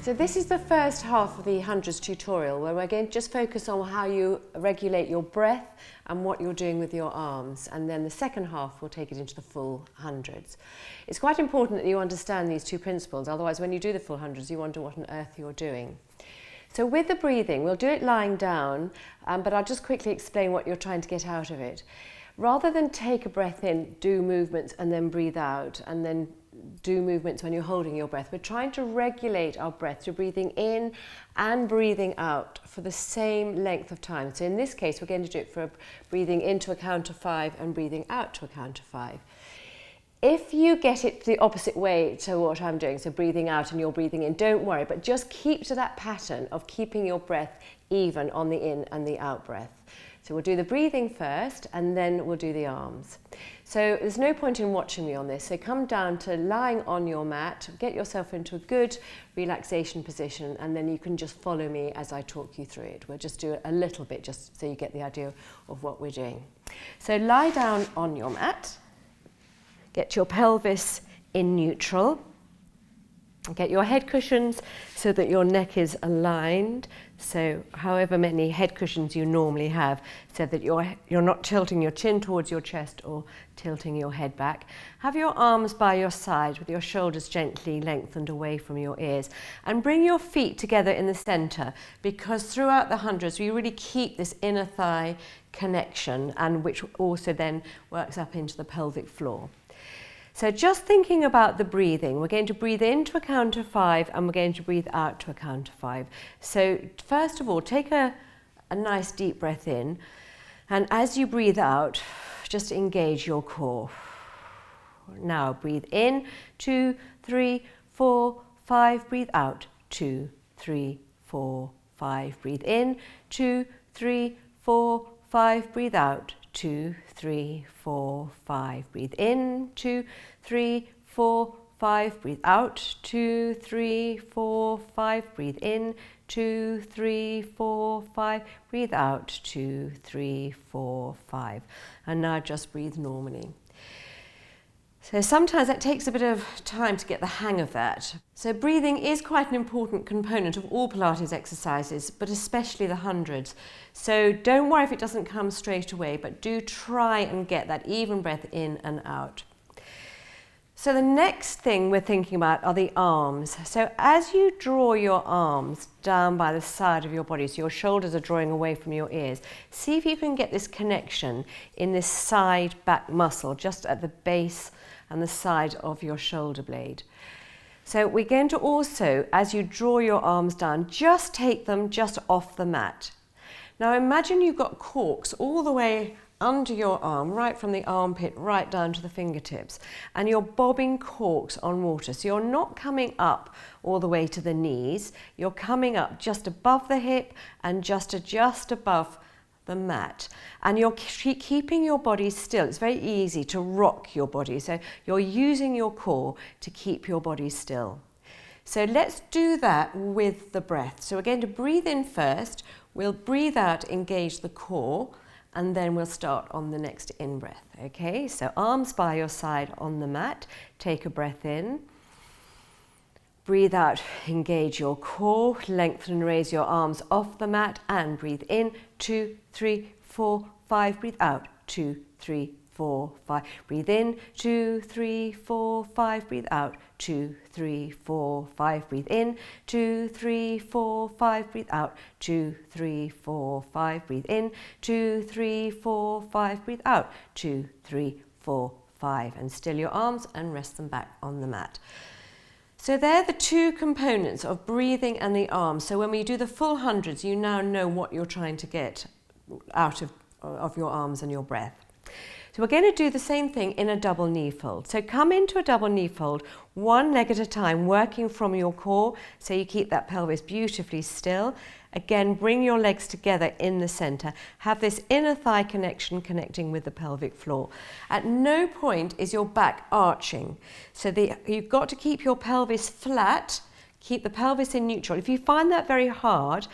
So this is the first half of the hundreds tutorial where we're going to just focus on how you regulate your breath and what you're doing with your arms, and then the second half will take it into the full hundreds. It's quite important that you understand these two principles, otherwise when you do the full hundreds you wonder what on earth you're doing. So with the breathing, we'll do it lying down, but I'll just quickly explain what you're trying to get out of it. Rather than take a breath in, do movements and then breathe out, and then do movements when you're holding your breath, we're trying to regulate our breath through breathing in and breathing out for the same length of time. So in this case, we're going to do it for breathing into a count of 5 and breathing out to a count of 5. If you get it the opposite way to what I'm doing, so breathing out and you're breathing in, don't worry, but just keep to that pattern of keeping your breath even on the in and the out breath. So we'll do the breathing first and then we'll do the arms. So there's no point in watching me on this. So come down to lying on your mat, get yourself into a good relaxation position, and then you can just follow me as I talk you through it. We'll just do it a little bit just so you get the idea of what we're doing. So lie down on your mat, get your pelvis in neutral, get your head cushions so that your neck is aligned, so however many head cushions you normally have, so that you're not tilting your chin towards your chest or tilting your head back. Have your arms by your side with your shoulders gently lengthened away from your ears, and bring your feet together in the center, because throughout the hundreds we really keep this inner thigh connection, and which also then works up into the pelvic floor. So just thinking about the breathing, we're going to breathe in to a count of 5 and we're going to breathe out to a count of 5. So first of all, take a nice deep breath in, and as you breathe out, just engage your core. Now breathe in, 2, 3, 4, 5, breathe out, 2, 3, 4, 5, breathe in, 2, 3, 4, 5, breathe out, 2, 3, 4, 5, breathe in, 2, 3, 4, 5, breathe out, 2, 3, 4, 5, breathe in, 2, 3, 4, 5, breathe out, 2, 3, 4, 5. And now just breathe normally. So sometimes that takes a bit of time to get the hang of that. So breathing is quite an important component of all Pilates exercises, but especially the hundreds. So don't worry if it doesn't come straight away, but do try and get that even breath in and out. So the next thing we're thinking about are the arms. So as you draw your arms down by the side of your body, so your shoulders are drawing away from your ears, see if you can get this connection in this side back muscle, just at the base and the side of your shoulder blade. So we're going to also, as you draw your arms down, just take them just off the mat. Now imagine you've got corks all the way under your arm, right from the armpit right down to the fingertips, and you're bobbing corks on water. So you're not coming up all the way to the knees, you're coming up just above the hip and just above the mat, and you're keeping your body still. It's very easy to rock your body, so you're using your core to keep your body still. So let's do that with the breath. So we're going to breathe in first, we'll breathe out, engage the core, and then we'll start on the next in breath. Okay, so arms by your side on the mat, take a breath in. Breathe out, engage your core, lengthen and raise your arms off the mat, and breathe in, 2, 3, 4, 5, breathe out, 2, 3, 4, 5, breathe in, 2, 3, 4, 5, breathe out, 2, 3, 4, 5, breathe in, 2, 3, 4, 5, breathe out, 2, 3, 4, 5, breathe in, 2, 3, 4, 5, breathe out, 2, 3, 4, 5, and still your arms and rest them back on the mat. So they're the two components of breathing and the arms. So when we do the full hundreds, you now know what you're trying to get out of your arms and your breath. So we're going to do the same thing in a double knee fold. So come into a double knee fold, one leg at a time, working from your core, so you keep that pelvis beautifully still. Again, bring your legs together in the center. Have this inner thigh connection connecting with the pelvic floor. At no point is your back arching. So you've got to keep your pelvis flat, keep the pelvis in neutral. If you find that very hard,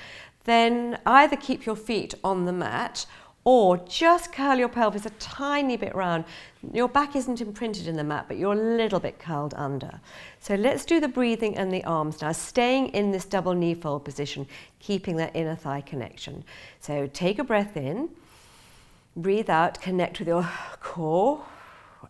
then either keep your feet on the mat Or just curl your pelvis a tiny bit round. Your back isn't imprinted in the mat, but you're a little bit curled under. So let's do the breathing and the arms now, staying in this double knee fold position, keeping that inner thigh connection. So take a breath in, breathe out, connect with your core,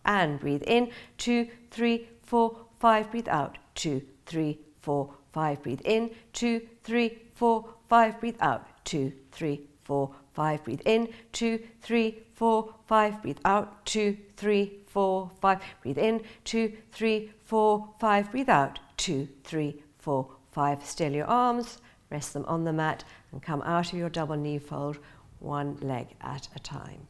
and breathe in, 2, 3, 4, 5, breathe out, 2, 3, 4, 5, breathe in, 2, 3, 4, 5, breathe out, 2, 3, 4, 5, breathe in, 2, 3, 4, 5, breathe out, 2, 3, 4, 5, breathe in, 2, 3, 4, 5, breathe out, 2, 3, 4, 5. Still your arms, rest them on the mat, and come out of your double knee fold, one leg at a time.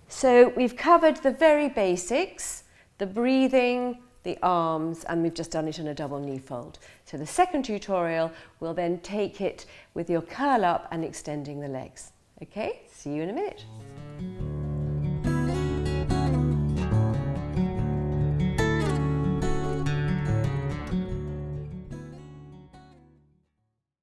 So we've covered the very basics, the breathing, the arms, and we've just done it in a double knee fold. So the second tutorial will then take it with your curl up and extending the legs. Okay, see you in a minute.